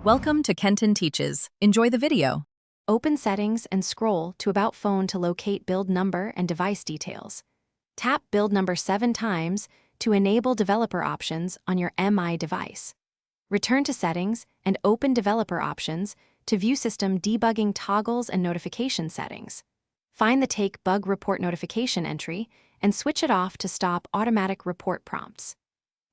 Welcome to Kenton Teaches. Enjoy the video. Open Settings and scroll to About Phone to locate build number and device details. Tap build number 7 times to enable developer options on your MI device. Return to Settings and open Developer Options to view system debugging toggles and notification settings. Find the Take Bug Report notification entry and switch it off to stop automatic report prompts.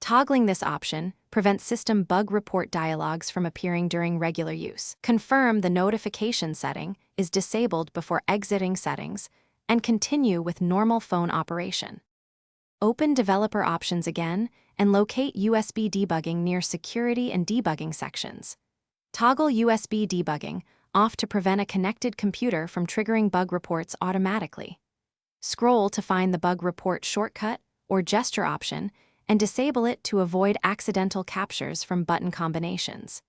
Toggling this option prevents system bug report dialogues from appearing during regular use. Confirm the notification setting is disabled before exiting settings and continue with normal phone operation. Open Developer Options again and locate USB debugging near Security and Debugging sections. Toggle USB debugging off to prevent a connected computer from triggering bug reports automatically. Scroll to find the bug report shortcut or gesture option and disable it to avoid accidental captures from button combinations.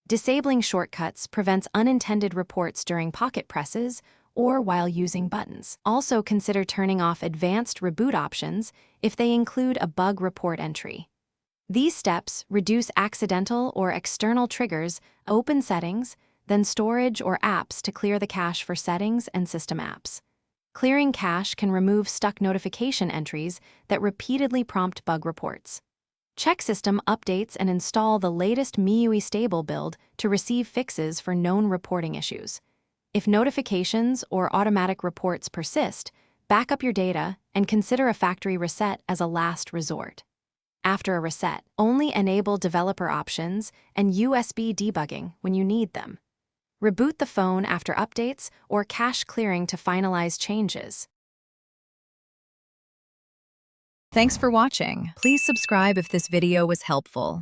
Disabling shortcuts prevents unintended reports during pocket presses or while using buttons. Also consider turning off advanced reboot options if they include a bug report entry. These steps reduce accidental or external triggers. Open Settings, then Storage or Apps to clear the cache for settings and system apps. Clearing cache can remove stuck notification entries that repeatedly prompt bug reports. Check system updates and install the latest MIUI stable build to receive fixes for known reporting issues. If notifications or automatic reports persist, back up your data and consider a factory reset as a last resort. After a reset, only enable developer options and USB debugging when you need them. Reboot the phone after updates or cache clearing to finalize changes. Thanks for watching. Please subscribe if this video was helpful.